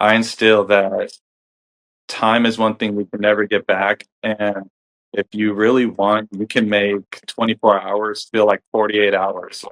I instill that time is one thing we can never get back. And if you really want, you can make 24 hours feel like 48 hours.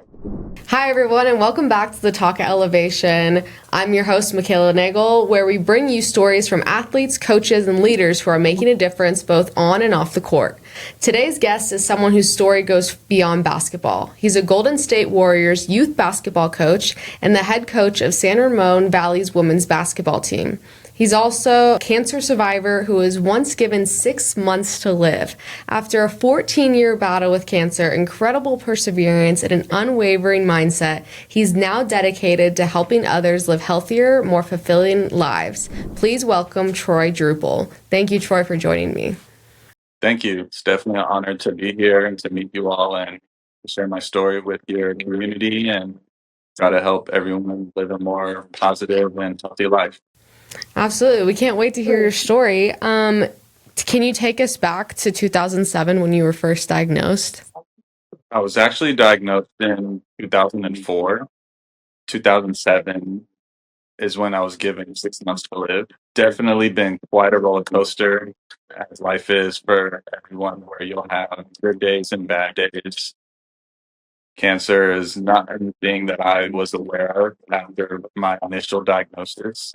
Hi, everyone, and welcome back to the Talk at Elevation. I'm your host, Michaela Nagel, where we bring you stories from athletes, coaches, and leaders who are making a difference both on and off the court. Today's guest is someone whose story goes beyond basketball. He's a Golden State Warriors youth basketball coach and the head coach of San Ramon Valley's women's basketball team. He's also a cancer survivor who was once given 6 months to live. After a 14-year battle with cancer, incredible perseverance, and an unwavering mindset, he's now dedicated to helping others live healthier, more fulfilling lives. Please welcome Troy Druppal. Thank you, Troy, for joining me. Thank you. It's definitely an honor to be here and to meet you all and share my story with your community and try to help everyone live a more positive and healthy life. Absolutely. We can't wait to hear your story. Can you take us back to 2007 when you were first diagnosed? I was actually diagnosed in 2004. 2007 is when I was given 6 months to live. Definitely been quite a roller coaster, as life is for everyone, where you'll have good days and bad days. Cancer is not anything that I was aware of after my initial diagnosis.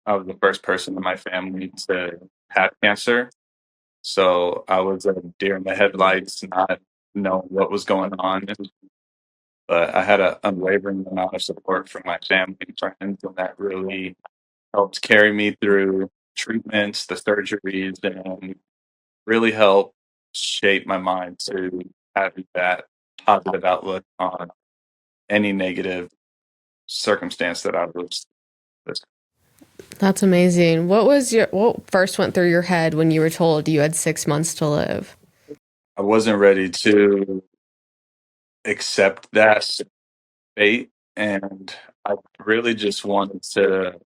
I was the first person in my family to have cancer. So I was a deer in the headlights, not knowing what was going on. But I had an unwavering amount of support from my family and friends, and that really helped carry me through treatments, the surgeries, and really helped shape my mind to having that positive outlook on any negative circumstance that I was. That's amazing. What first went through your head when you were told you had 6 months to live? I wasn't ready to accept that fate, and I really just wanted to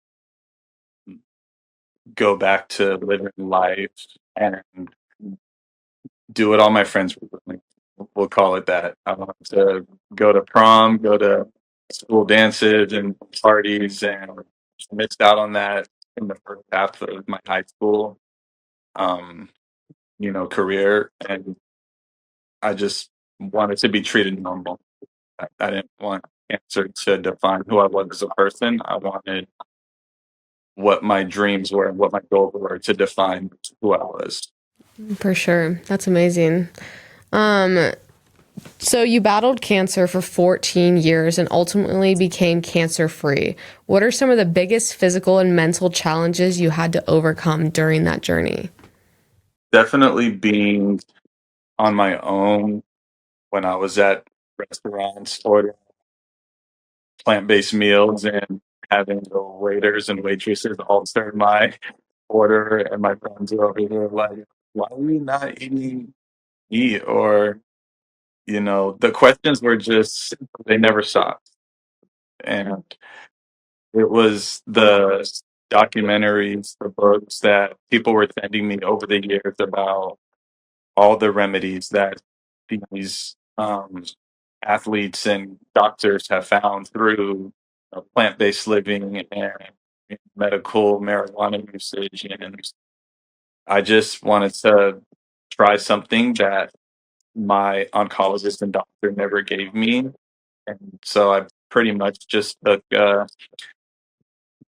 go back to living life and do what all my friends were doing. We'll call it that. I wanted to go to prom, go to school dances and parties, and missed out on that in the first half of my high school, um, career, and I just wanted to be treated normal. I didn't want cancer to define who I was as a person. I wanted what my dreams were and what my goals were to define who I was. For sure. That's amazing. Um, so you battled cancer for 14 years and ultimately became cancer free. What are some of the biggest physical and mental challenges you had to overcome during that journey? Definitely being on my own when I was at restaurants ordering plant-based meals and having the waiters and waitresses alter my order, and my friends are over here like, "Why are we not eating meat?" Or, the questions were just they never stopped. And it was the documentaries, the books that people were sending me over the years about all the remedies that these athletes and doctors have found through plant-based living and medical marijuana usage. And I just wanted to try something that my oncologist and doctor never gave me. And so I pretty much just took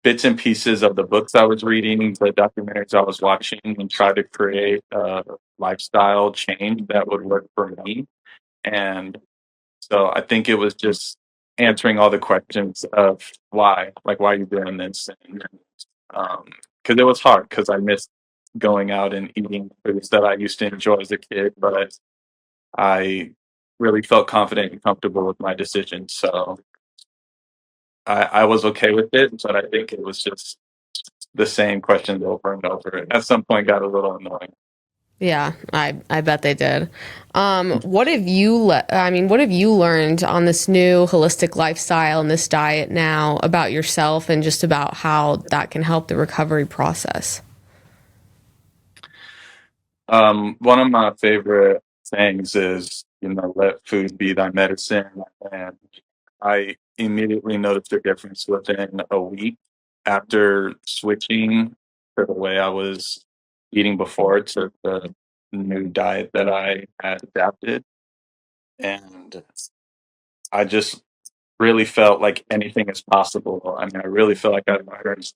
bits and pieces of the books I was reading, the documentaries I was watching, and try to create a lifestyle change that would work for me. And so I think it was just answering all the questions of why, like, why are you doing this? And because it was hard, because I missed going out and eating foods that I used to enjoy as a kid, but I really felt confident and comfortable with my decision. So I was okay with it, but I think it was just the same questions over and over. At some point, got a little annoying. Yeah, I bet they did. What have you learned on this new holistic lifestyle and this diet now about yourself and just about how that can help the recovery process? One of my favorite sayings is, let food be thy medicine. And I immediately noticed a difference within a week. after switching to the way I was eating before to the new diet that I had adapted, and I just really felt like anything is possible. I mean, I really feel like I learned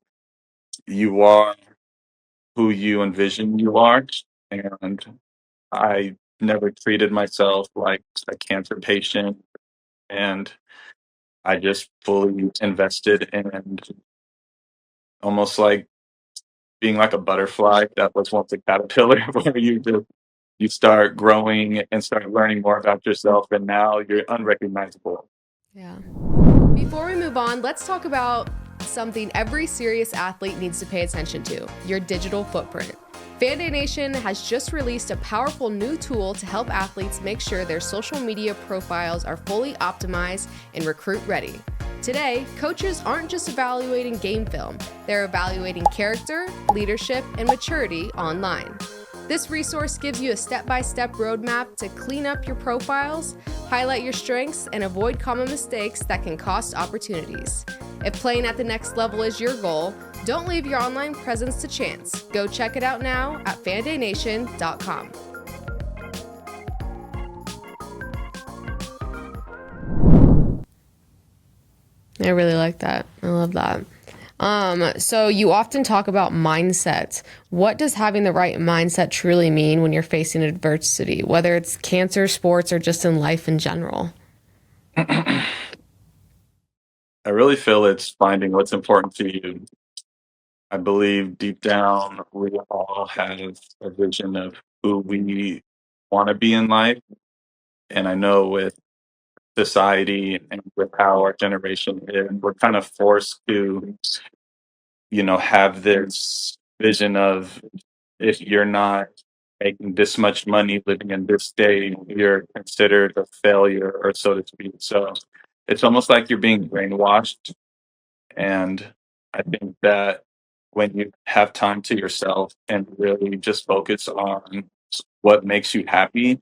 you are who you envision you are, and I never treated myself like a cancer patient, and I just fully invested in almost like being like a butterfly that was once a caterpillar, where you start growing and start learning more about yourself, and now you're unrecognizable. Yeah. Before we move on, let's talk about something every serious athlete needs to pay attention to: your digital footprint. Fanday Nation has just released a powerful new tool to help athletes make sure their social media profiles are fully optimized and recruit ready. Today, coaches aren't just evaluating game film, they're evaluating character, leadership, and maturity online. This resource gives you a step-by-step roadmap to clean up your profiles, highlight your strengths, and avoid common mistakes that can cost opportunities. If playing at the next level is your goal, don't leave your online presence to chance. Go check it out now at fandaynation.com. I really like that. I love that. So you often talk about mindset. What does having the right mindset truly mean when you're facing adversity, whether it's cancer, sports, or just in life in general? I really feel it's finding what's important to you. I believe deep down we all have a vision of who we want to be in life. And I know with society and with how our generation is, we're kind of forced to, have this vision of, if you're not making this much money living in this state, you're considered a failure, or so to speak. So it's almost like you're being brainwashed. And I think that when you have time to yourself and really just focus on what makes you happy,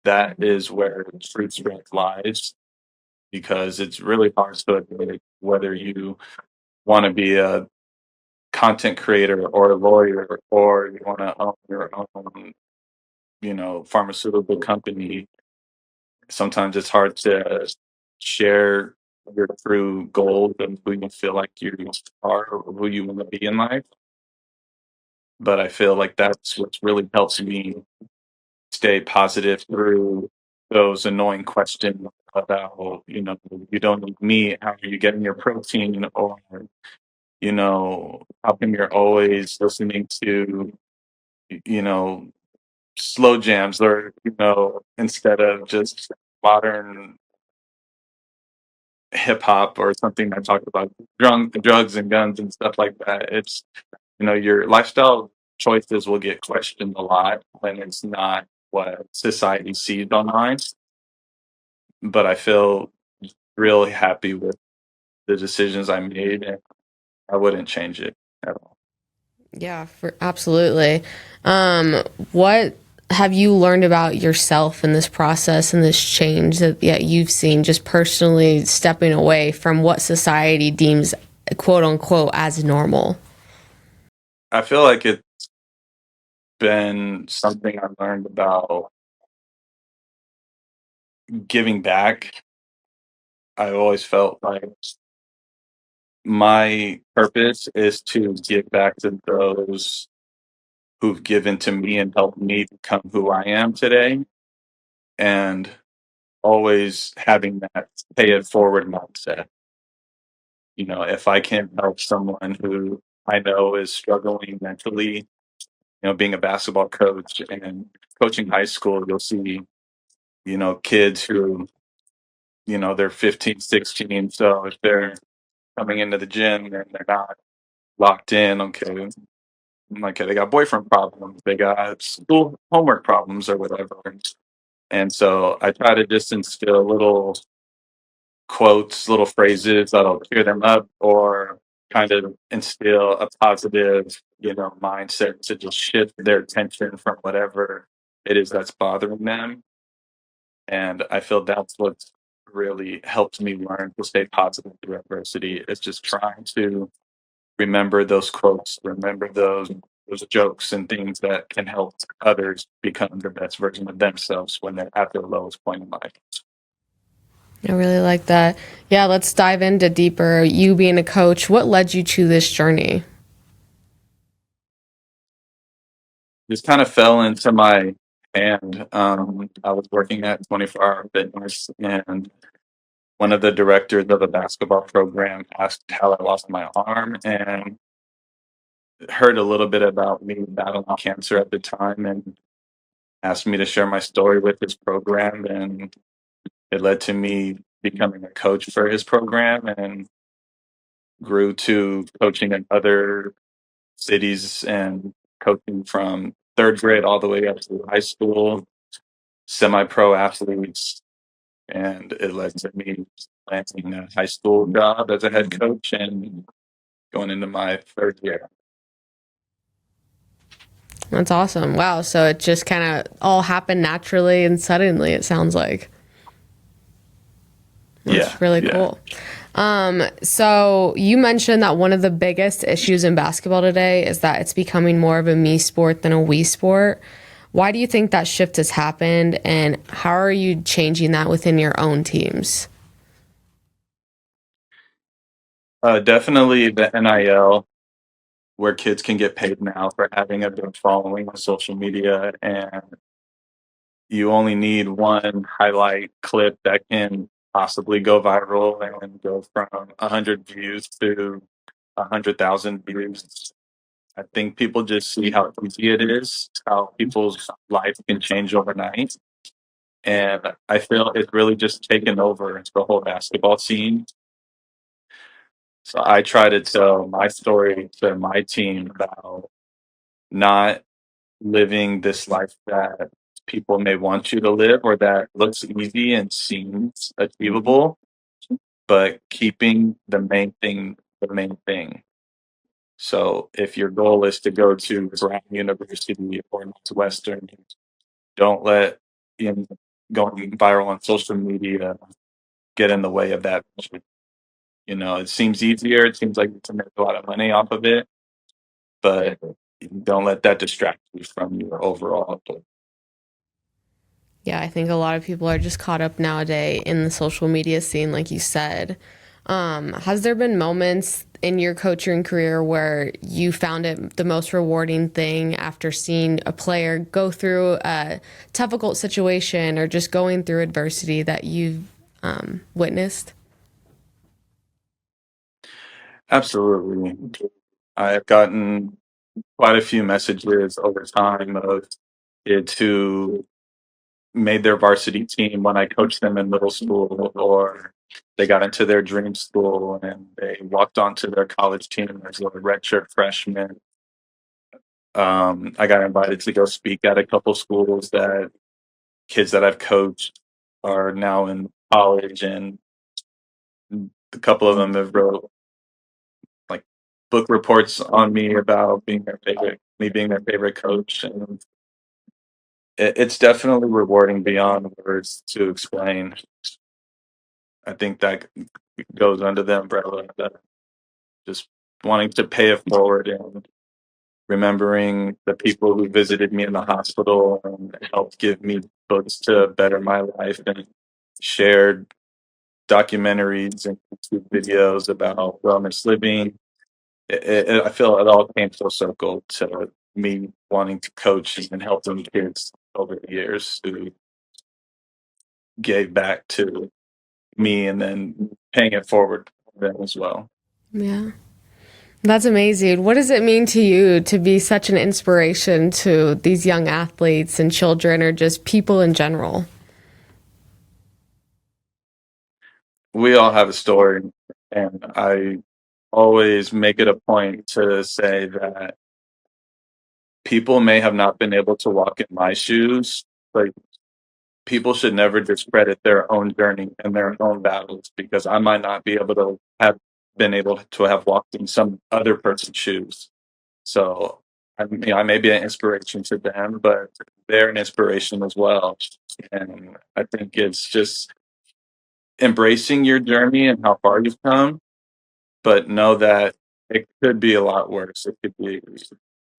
that is where true strength lies. Because it's really hard to admit whether you want to be a content creator or a lawyer, or you want to own your own, pharmaceutical company. Sometimes it's hard to share your true goals and who you feel like you are, or who you want to be in life. But I feel like that's what really helps me stay positive through those annoying questions about, you don't need meat, how are you getting your protein? Or, how come you're always listening to, you know, slow jams, or, instead of just modern hip hop or something that talks about drugs and guns and stuff like that. It's, your lifestyle choices will get questioned a lot when it's not what society sees online. But I feel really happy with the decisions I made, and I wouldn't change it at all. Yeah, absolutely. What have you learned about yourself in this process and this change that you've seen just personally stepping away from what society deems quote unquote as normal? I feel like it's been something I learned about giving back. I always felt like my purpose is to give back to those who've given to me and helped me become who I am today, and always having that pay it forward mindset. If I can help someone who I know is struggling mentally, being a basketball coach and coaching high school, you'll see, kids who, they're 15, 16. So if they're coming into the gym and they're not locked in, okay, they got boyfriend problems, they got school homework problems or whatever. And so I try to just instill little quotes, little phrases that'll cheer them up, or kind of instill a positive, mindset to just shift their attention from whatever it is that's bothering them. And I feel that's what's really helped me learn to stay positive through adversity is just trying to remember those quotes, remember those jokes and things that can help others become the best version of themselves when they're at their lowest point in life. I really like that. Yeah, let's dive into deeper. You being a coach, what led you to this journey? Just kind of fell into my hand. I was working at 24 Hour Fitness, and one of the directors of a basketball program asked how I lost my arm, and heard a little bit about me battling cancer at the time, and asked me to share my story with his program. And it led to me becoming a coach for his program, and grew to coaching in other cities and coaching from third grade all the way up to high school, semi-pro athletes. And it led to me landing a high school job as a head coach and going into my third year. That's awesome. Wow. So it just kind of all happened naturally and suddenly, it sounds like. Yeah, That's really yeah. cool. So you mentioned that one of the biggest issues in basketball today is that it's becoming more of a me sport than a we sport. Why do you think that shift has happened, and how are you changing that within your own teams? Definitely the NIL, where kids can get paid now for having a big following on social media, and you only need one highlight clip that can possibly go viral and go from 100 views to 100,000 views. I think people just see how easy it is, how people's life can change overnight. And I feel it's really just taken over the whole basketball scene. So I try to tell my story to my team about not living this life that people may want you to live or that looks easy and seems achievable, but keeping the main thing the main thing. So if your goal is to go to Brown University or Northwestern, don't let in going viral on social media get in the way of that. You know, it seems easier. It seems like you can make a lot of money off of it, but don't let that distract you from your overall goal. Yeah, I think a lot of people are just caught up nowadays in the social media scene, like you said. Has there been moments in your coaching career where you found it the most rewarding thing after seeing a player go through a difficult situation or just going through adversity that you've witnessed? Absolutely. I've gotten quite a few messages over time of kids who made their varsity team when I coached them in middle school, or they got into their dream school and they walked onto their college team as a redshirt freshman. I got invited to go speak at a couple schools that kids that I've coached are now in college, and a couple of them have wrote like book reports on me about being their favorite, me being their favorite coach, and it's definitely rewarding beyond words to explain. I think that goes under the umbrella of just wanting to pay it forward and remembering the people who visited me in the hospital and helped give me books to better my life, and shared documentaries and YouTube videos about wellness living. I feel it all came full circle to me wanting to coach and helping kids over the years who gave back to me and then paying it forward for them as well. Yeah. That's amazing. What does it mean to you to be such an inspiration to these young athletes and children or just people in general? We all have a story, and I always make it a point to say that people may have not been able to walk in my shoes, but people should never discredit their own journey and their own battles, because I might not be able to have been able to have walked in some other person's shoes. So I may be an inspiration to them, but they're an inspiration as well. And I think it's just embracing your journey and how far you've come, but know that it could be a lot worse. It could be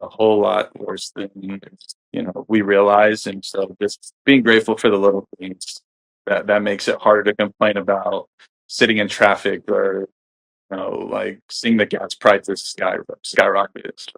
a whole lot worse than we realize. And so just being grateful for the little things that makes it harder to complain about sitting in traffic or like seeing the gas prices skyrocket.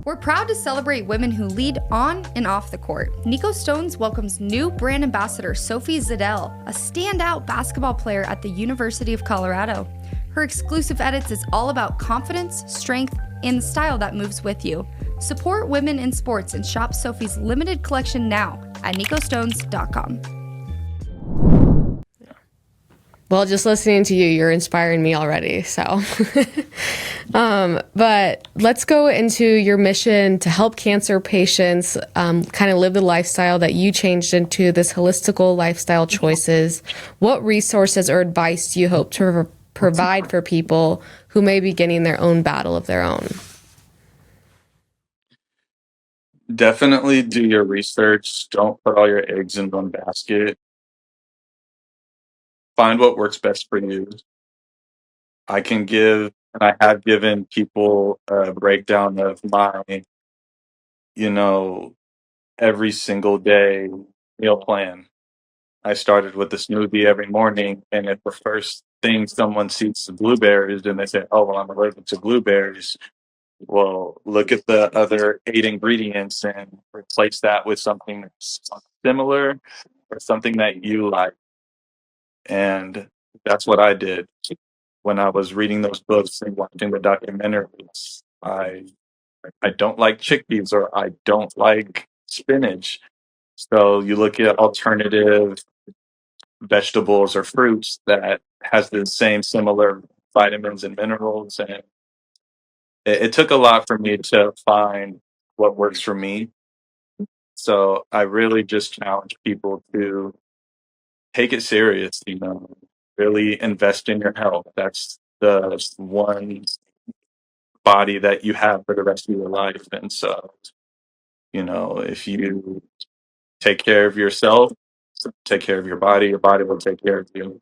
We're proud to celebrate women who lead on and off the court. Nico Stones welcomes new brand ambassador Sophie Zadell, a standout basketball player at the University of Colorado. Her exclusive edits is all about confidence, strength, and the style that moves with you. Support women in sports and shop Sophie's limited collection now at nicostones.com. Well, just listening to you, you're inspiring me already. So, but let's go into your mission to help cancer patients kind of live the lifestyle that you changed into this holistical lifestyle choices. What resources or advice do you hope to provide for people who may be getting their own battle of their own? Definitely do your research. Don't put all your eggs in one basket. Find what works best for you. I can give, and I have given people a breakdown of my, you know, every single day meal plan. I started with a smoothie every morning, and if the first thing someone sees is blueberries, then they say, "Oh, well, I'm allergic to blueberries." Well, look at the other 8 ingredients and replace that with something that's similar or something that you like. And that's what I did when I was reading those books and watching the documentaries. I don't like chickpeas or I don't like spinach. So you look at alternative vegetables or fruits that has the same similar vitamins and minerals, and it took a lot for me to find what works for me. So I really just challenge people to take it serious, really invest in your health. That's the one body that you have for the rest of your life. And so, if you take care of yourself, take care of your body will take care of you.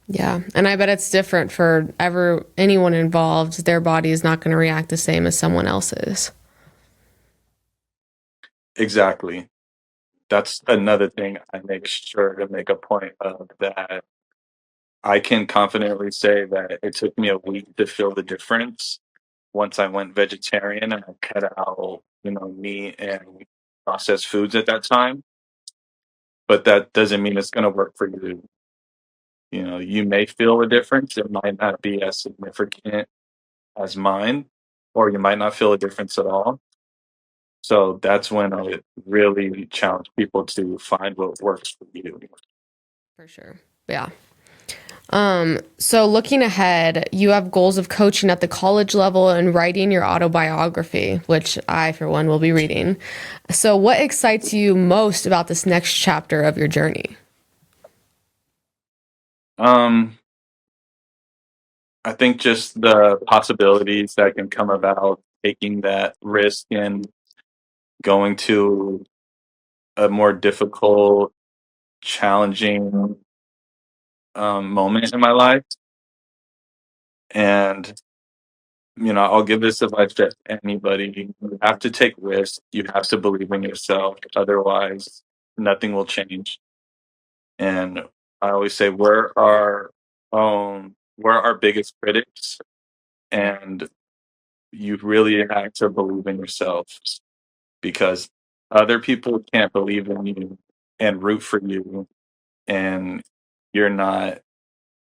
Yeah, and I bet it's different for anyone involved. Their body is not going to react the same as someone else's. Exactly. That's another thing I make sure to make a point of, that I can confidently say that it took me a week to feel the difference once I went vegetarian and I cut out, meat and processed foods at that time. But that doesn't mean it's going to work for you. You may feel a difference. It might not be as significant as mine, or you might not feel a difference at all. So that's when I would really challenge people to find what works for you. For sure. Yeah. So looking ahead, you have goals of coaching at the college level and writing your autobiography, which I, for one, will be reading. So what excites you most about this next chapter of your journey? Um, I think just the possibilities that can come about taking that risk and going to a more difficult, challenging moment in my life. And, I'll give this advice to anybody. You have to take risks. You have to believe in yourself. Otherwise, nothing will change. And I always say we're our biggest critics, and you really have to believe in yourself, because other people can't believe in you and root for you, and you're not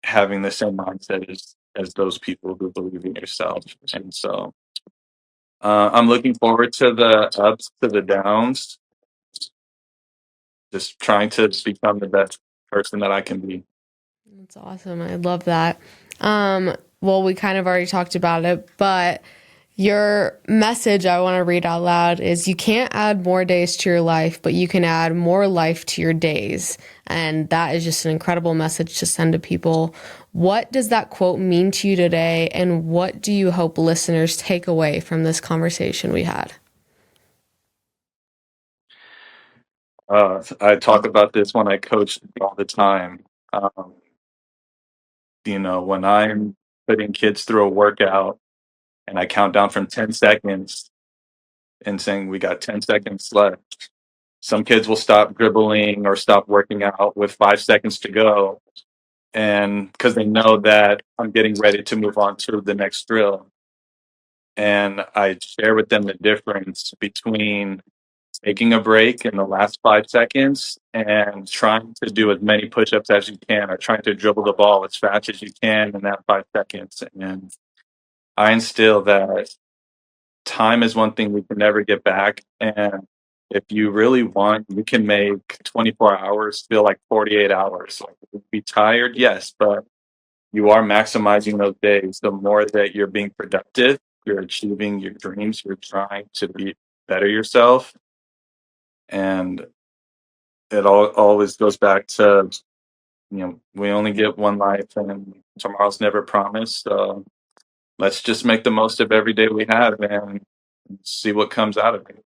having the same mindset as those people who believe in yourself. And so I'm looking forward to the ups, to the downs, just trying to become the best person that I can be. That's awesome. I love that. Well, we kind of already talked about it, but your message I want to read out loud is: you can't add more days to your life, but you can add more life to your days. And that is just an incredible message to send to people. What does that quote mean to you today? And what do you hope listeners take away from this conversation we had? I talk about this when I coach all the time. Um, when I'm putting kids through a workout and I count down from 10 seconds and saying we got 10 seconds left, some kids will stop dribbling or stop working out with 5 seconds to go. And because they know that I'm getting ready to move on to the next drill. And I share with them the difference between taking a break in the last 5 seconds and trying to do as many push-ups as you can, or trying to dribble the ball as fast as you can in that 5 seconds. And I instill that time is one thing we can never get back. And if you really want, you can make 24 hours feel like 48 hours. Like, you'll be tired, yes, but you are maximizing those days. The more that you're being productive, you're achieving your dreams, you're trying to be better yourself. And it always goes back to, we only get one life and tomorrow's never promised. So let's just make the most of every day we have and see what comes out of it.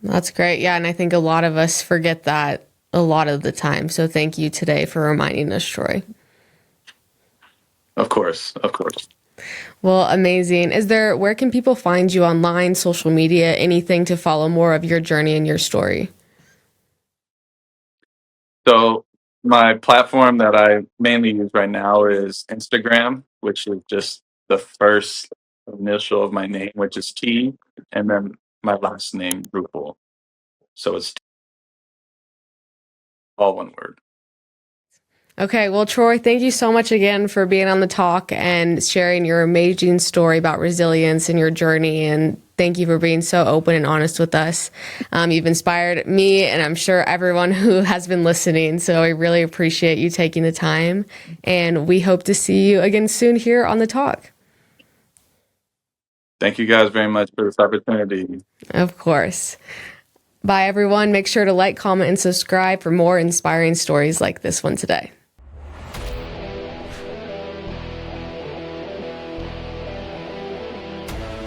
That's great. Yeah, and I think a lot of us forget that a lot of the time. So thank you today for reminding us, Troy. Of course, of course. Well, amazing. Where can people find you online, social media, anything to follow more of your journey and your story? So my platform that I mainly use right now is Instagram, which is just the first initial of my name, which is T, and then my last name, Druppal. So it's all one word. Okay, well, Troy, thank you so much again for being on the talk and sharing your amazing story about resilience and your journey. And thank you for being so open and honest with us. You've inspired me, and I'm sure everyone who has been listening. So I really appreciate you taking the time. And we hope to see you again soon here on the talk. Thank you guys very much for this opportunity. Of course. Bye, everyone. Make sure to like, comment, and subscribe for more inspiring stories like this one today.